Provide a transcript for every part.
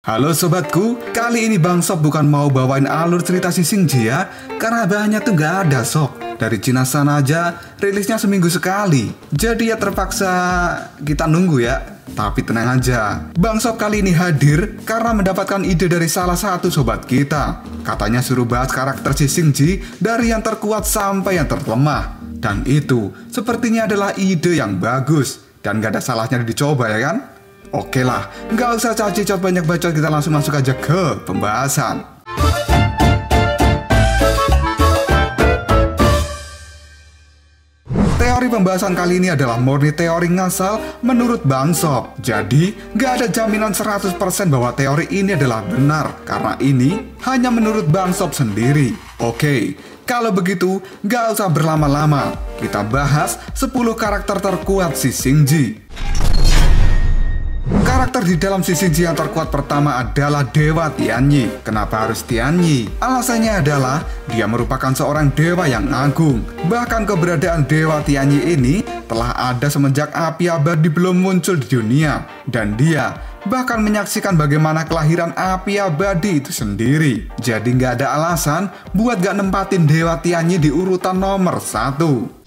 Halo sobatku, kali ini Bang Sob bukan mau bawain alur cerita si Xingji ya, karena bahannya tuh nggak ada sob. Dari Cina sana aja rilisnya seminggu sekali, jadi ya terpaksa kita nunggu ya. Tapi tenang aja, Bang Sob kali ini hadir karena mendapatkan ide dari salah satu sobat kita. Katanya suruh bahas karakter si Xingji dari yang terkuat sampai yang terlemah. Dan itu sepertinya adalah ide yang bagus, dan gak ada salahnya dicoba ya kan? Oke lah, nggak usah cacicot banyak bacot, kita langsung masuk aja ke pembahasan. Teori pembahasan kali ini adalah murni teori ngasal menurut Bang Sob. Jadi, nggak ada jaminan 100% bahwa teori ini adalah benar, karena ini hanya menurut Bang Sob sendiri. Oke, kalau begitu, nggak usah berlama-lama. Kita bahas 10 karakter terkuat si Xingji. Karakter di dalam si Xingji yang terkuat pertama adalah Dewa Tianyi. Kenapa harus Tianyi? Alasannya adalah dia merupakan seorang dewa yang agung. Bahkan keberadaan Dewa Tianyi ini telah ada semenjak api abadi belum muncul di dunia. Dan dia bahkan menyaksikan bagaimana kelahiran api abadi itu sendiri. Jadi nggak ada alasan buat gak nempatin Dewa Tianyi di urutan nomor 1.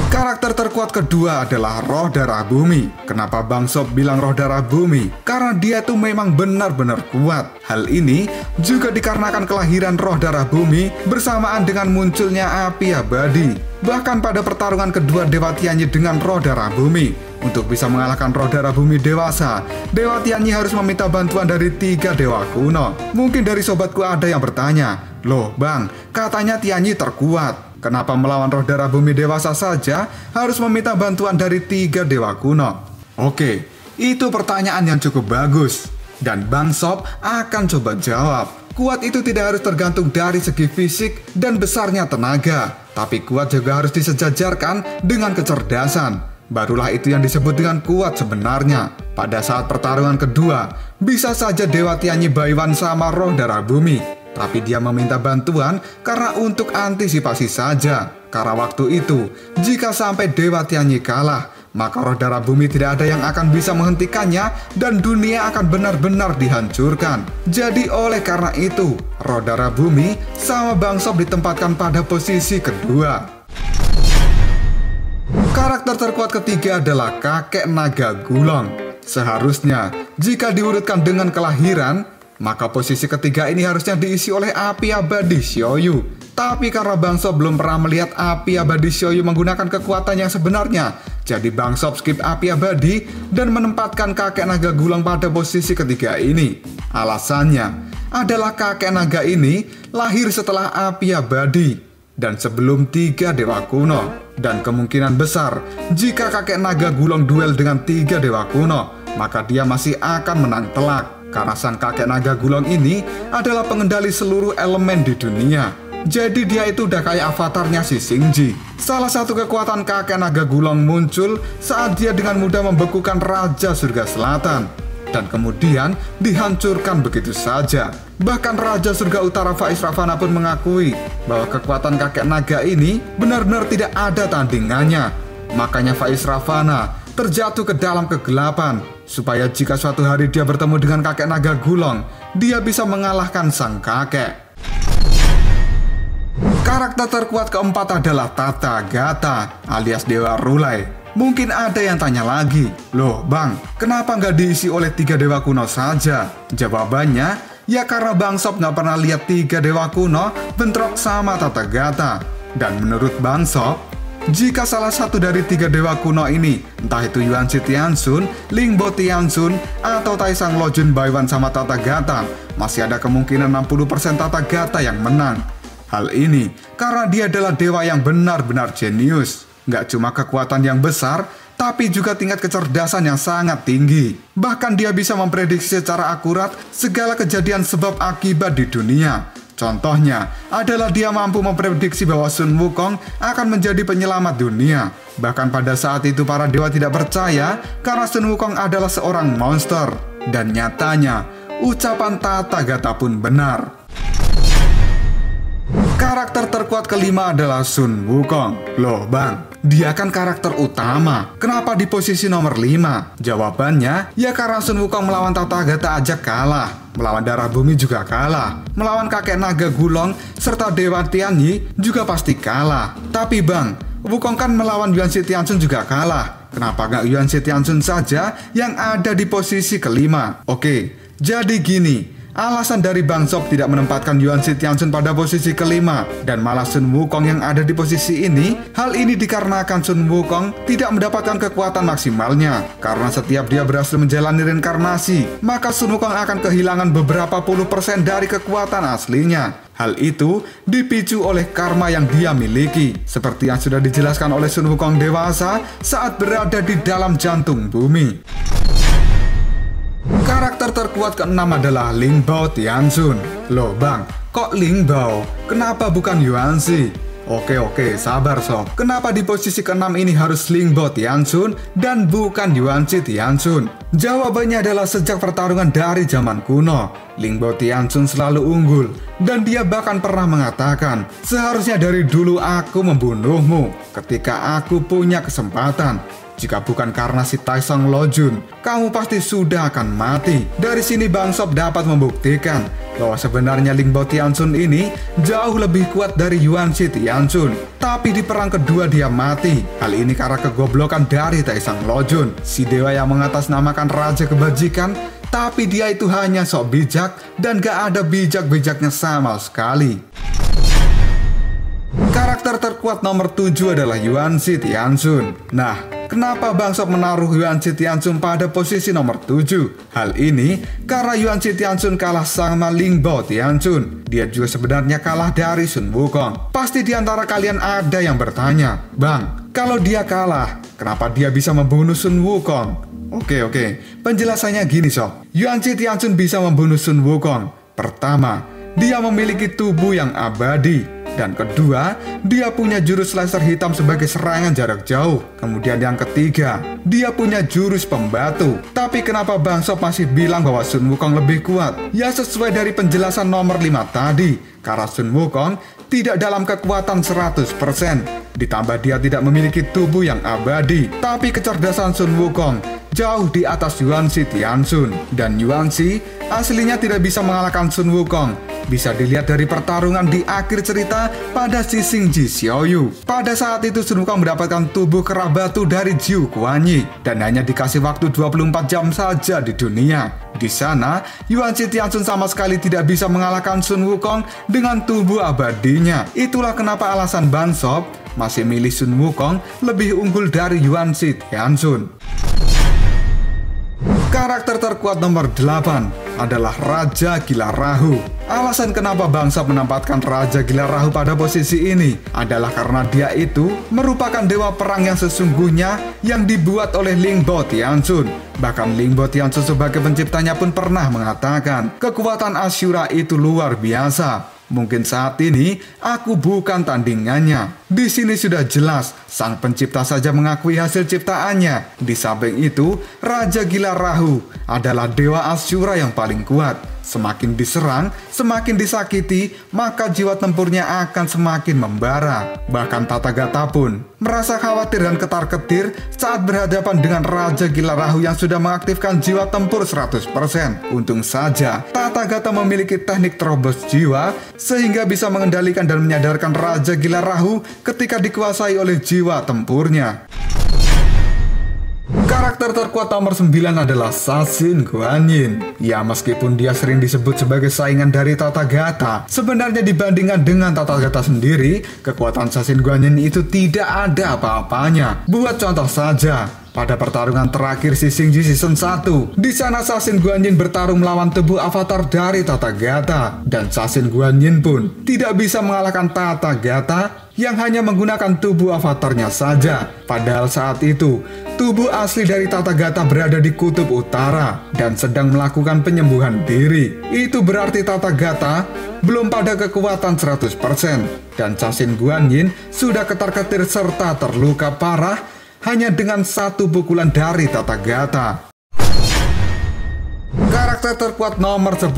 Karakter terkuat kedua adalah Roh Darah Bumi. Kenapa Bang Sob bilang Roh Darah Bumi? Karena dia tuh memang benar-benar kuat. Hal ini juga dikarenakan kelahiran Roh Darah Bumi bersamaan dengan munculnya api abadi. Bahkan pada pertarungan kedua Dewa Tianyi dengan Roh Darah Bumi, untuk bisa mengalahkan Roh Darah Bumi dewasa, Dewa Tianyi harus meminta bantuan dari 3 dewa kuno. Mungkin dari sobatku ada yang bertanya, "Loh Bang, katanya Tianyi terkuat. Kenapa melawan Roh Darah Bumi dewasa saja harus meminta bantuan dari 3 dewa kuno?" Oke, itu pertanyaan yang cukup bagus, dan Bang Sob akan coba jawab. Kuat itu tidak harus tergantung dari segi fisik dan besarnya tenaga, tapi kuat juga harus disejajarkan dengan kecerdasan. Barulah itu yang disebut dengan kuat sebenarnya. Pada saat pertarungan kedua, bisa saja Dewa Tianyi Baiwan sama Roh Darah Bumi, tapi dia meminta bantuan karena untuk antisipasi saja. Karena waktu itu, jika sampai Dewa Tianyi kalah, maka Roh Darah Bumi tidak ada yang akan bisa menghentikannya dan dunia akan benar-benar dihancurkan. Jadi oleh karena itu, Roh Darah Bumi sama Bang Sob ditempatkan pada posisi kedua. Karakter terkuat ketiga adalah Kakek Naga Gulong. Seharusnya, jika diurutkan dengan kelahiran, maka posisi ketiga ini harusnya diisi oleh api abadi Xiaoyu. Tapi karena Bang Sob belum pernah melihat api abadi Xiaoyu menggunakan kekuatan yang sebenarnya, jadi Bang Sob skip api abadi dan menempatkan Kakek Naga Gulong pada posisi ketiga ini. Alasannya adalah Kakek Naga ini lahir setelah api abadi dan sebelum 3 dewa kuno. Dan kemungkinan besar, jika Kakek Naga Gulong duel dengan 3 dewa kuno, maka dia masih akan menang telak. Karena sang Kakek Naga Gulong ini adalah pengendali seluruh elemen di dunia. Jadi dia itu udah kayak avatarnya si Xingji. Salah satu kekuatan Kakek Naga Gulong muncul saat dia dengan mudah membekukan Raja Surga Selatan, dan kemudian dihancurkan begitu saja. Bahkan Raja Surga Utara Faiz Ravana pun mengakui bahwa kekuatan Kakek Naga ini benar-benar tidak ada tandingannya. Makanya Faiz Ravana terjatuh ke dalam kegelapan, supaya jika suatu hari dia bertemu dengan Kakek Naga Gulong, dia bisa mengalahkan sang kakek. Karakter terkuat keempat adalah Tathagata alias Dewa Rulai. Mungkin ada yang tanya lagi, "Loh Bang, kenapa nggak diisi oleh 3 dewa kuno saja?" Jawabannya, ya karena Bang Sob nggak pernah lihat 3 dewa kuno bentrok sama Tathagata. Dan menurut Bang Sob, jika salah satu dari 3 dewa kuno ini, entah itu Yuan Shi Tianxun, Ling Bo Tianxun, atau Taisang Lojun Baiwan sama Tathagata, masih ada kemungkinan 60% Tathagata yang menang. Hal ini karena dia adalah dewa yang benar-benar jenius. Nggak cuma kekuatan yang besar, tapi juga tingkat kecerdasan yang sangat tinggi. Bahkan dia bisa memprediksi secara akurat segala kejadian sebab akibat di dunia. Contohnya adalah dia mampu memprediksi bahwa Sun Wukong akan menjadi penyelamat dunia. Bahkan pada saat itu para dewa tidak percaya karena Sun Wukong adalah seorang monster. Dan nyatanya, ucapan Tathagata pun benar. Karakter terkuat kelima adalah Sun Wukong. Loh Bang, Dia kan karakter utama. Kenapa di posisi nomor 5? Jawabannya, ya karena Sun Wukong melawan Tathagata aja kalah. Melawan Darah Bumi juga kalah. Melawan kakek naga Gulong serta Dewa Tianyi juga pasti kalah. Tapi bang, Wukong kan melawan Yuan Shitianshun juga kalah. Kenapa nggak Yuan Shitianshun saja yang ada di posisi kelima? Oke, jadi gini. Alasan dari Bang Sob tidak menempatkan Yuan Shitianshun pada posisi kelima dan malah Sun Wukong yang ada di posisi ini, hal ini dikarenakan Sun Wukong tidak mendapatkan kekuatan maksimalnya. Karena setiap dia berhasil menjalani reinkarnasi, maka Sun Wukong akan kehilangan beberapa puluh persen dari kekuatan aslinya. Hal itu dipicu oleh karma yang dia miliki, seperti yang sudah dijelaskan oleh Sun Wukong dewasa saat berada di dalam jantung bumi. Karakter terkuat keenam adalah Ling Bao Tianxun. Loh bang, kok Ling Bao? Kenapa bukan Yuan Shi? Oke, sabar sob. Kenapa di posisi keenam ini harus Ling Bao Tianxun dan bukan Yuan Shitianshun? Jawabannya adalah sejak pertarungan dari zaman kuno, Ling Bao Tianxun selalu unggul. Dan dia bahkan pernah mengatakan, seharusnya dari dulu aku membunuhmu ketika aku punya kesempatan. Jika bukan karena si Taisong Lojun, kamu pasti sudah akan mati. Dari sini Bang Sob dapat membuktikan bahwa sebenarnya Ling Bao Tianxun ini jauh lebih kuat dari Yuan Shitianshun. Tapi di perang kedua dia mati. Hal ini karena kegoblokan dari Taisong Lojun, si dewa yang mengatasnamakan Raja Kebajikan. Tapi dia itu hanya sok bijak dan gak ada bijak-bijaknya sama sekali. Karakter terkuat nomor 7 adalah Yuan Shitianshun. Nah, kenapa Bang Sob menaruh Yuan Shitianshun pada posisi nomor 7? Hal ini karena Yuan Shitianshun kalah sama Ling Bao Tianxun. Dia juga sebenarnya kalah dari Sun Wukong. Pasti di antara kalian ada yang bertanya, Bang, kalau dia kalah, kenapa dia bisa membunuh Sun Wukong? Oke, penjelasannya gini sob. Yuan Shitianshun bisa membunuh Sun Wukong. Pertama, dia memiliki tubuh yang abadi. Dan kedua, dia punya jurus laser hitam sebagai serangan jarak jauh. Kemudian yang ketiga, dia punya jurus pembatu. Tapi kenapa Bang Sob masih bilang bahwa Sun Wukong lebih kuat? Ya sesuai dari penjelasan nomor 5 tadi. Karena Sun Wukong tidak dalam kekuatan 100%. Ditambah dia tidak memiliki tubuh yang abadi. Tapi kecerdasan Sun Wukong jauh di atas Yuan Shitianshun. Dan Yuan Shi aslinya tidak bisa mengalahkan Sun Wukong. Bisa dilihat dari pertarungan di akhir cerita pada Sising Ji Xiaoyu. Pada saat itu Sun Wukong mendapatkan tubuh kera batu dari Jiu Kuanyi dan hanya dikasih waktu 24 jam saja di dunia. Di sana, Yuan Shitianshun sama sekali tidak bisa mengalahkan Sun Wukong dengan tubuh abadinya. Itulah kenapa alasan Bang Sob masih milih Sun Wukong lebih unggul dari Yuan Shitianshun. Karakter terkuat nomor 8 adalah Raja Gila Rahu. Alasan kenapa Bang Sob menempatkan Raja Gila Rahu pada posisi ini adalah karena dia itu merupakan dewa perang yang sesungguhnya yang dibuat oleh Ling Bao Tianxun. Bahkan Ling Bao Tianxun sebagai penciptanya pun pernah mengatakan, kekuatan Ashura itu luar biasa. Mungkin saat ini aku bukan tandingannya. Di sini sudah jelas sang pencipta saja mengakui hasil ciptaannya. Di samping itu, Raja Gila Rahu adalah dewa Ashura yang paling kuat. Semakin diserang, semakin disakiti, maka jiwa tempurnya akan semakin membara. Bahkan Tathagata pun merasa khawatir dan ketar-ketir saat berhadapan dengan Raja Gila Rahu yang sudah mengaktifkan jiwa tempur 100%. Untung saja Tathagata memiliki teknik terobos jiwa sehingga bisa mengendalikan dan menyadarkan Raja Gila Rahu ketika dikuasai oleh jiwa tempurnya. Karakter terkuat nomor 9 adalah Sasin Guanyin. Ya, meskipun dia sering disebut sebagai saingan dari Tathagata, sebenarnya dibandingkan dengan Tathagata sendiri, kekuatan Sasin Guanyin itu tidak ada apa-apanya. Buat contoh saja, pada pertarungan terakhir Sising Ji Season 1, di sana Sasin Guanyin bertarung melawan tubuh avatar dari Tathagata. Dan Sasin Guanyin pun tidak bisa mengalahkan Tathagata yang hanya menggunakan tubuh avatarnya saja. Padahal saat itu, tubuh asli dari Tathagata berada di kutub utara dan sedang melakukan penyembuhan diri. Itu berarti Tathagata belum pada kekuatan 100%. Dan Sasin Guanyin sudah ketar-ketir serta terluka parah hanya dengan satu pukulan dari Tathagata. Karakter terkuat nomor 10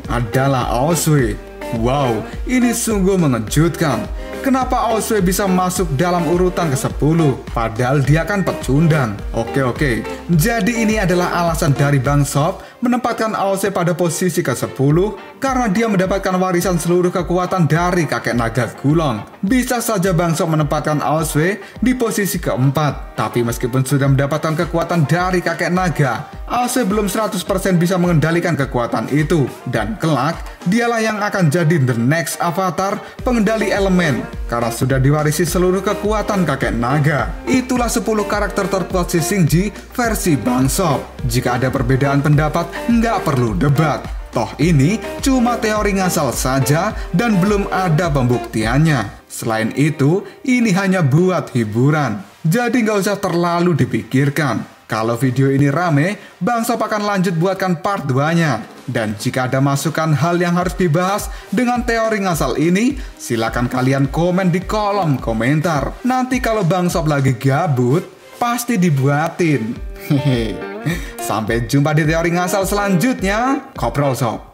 adalah Oswe. Wow, ini sungguh mengejutkan. kenapa Oswe bisa masuk dalam urutan ke-10, padahal dia kan pecundang. Oke, jadi ini adalah alasan dari Bang Sob menempatkan Oswe pada posisi ke-10 karena dia mendapatkan warisan seluruh kekuatan dari kakek naga Gulong. Bisa saja Bang Sob menempatkan Oswe di posisi ke-4, tapi meskipun sudah mendapatkan kekuatan dari kakek naga, Oswe belum 100% bisa mengendalikan kekuatan itu, dan kelak dialah yang akan jadi the next avatar pengendali elemen karena sudah diwarisi seluruh kekuatan kakek naga. Itulah 10 karakter terkuat si Shinji versi Bang Sob. Jika ada perbedaan pendapat, nggak perlu debat. Toh ini cuma teori ngasal saja dan belum ada pembuktiannya. Selain itu, ini hanya buat hiburan. Jadi nggak usah terlalu dipikirkan. Kalau video ini rame, Bang Sob akan lanjut buatkan part 2-nya. Dan jika ada masukan hal yang harus dibahas dengan teori ngasal ini, silakan kalian komen di kolom komentar. Nanti kalau Bang Sob lagi gabut, pasti dibuatin. Hehe. Sampai jumpa di teori ngasal selanjutnya. Koprol Sob.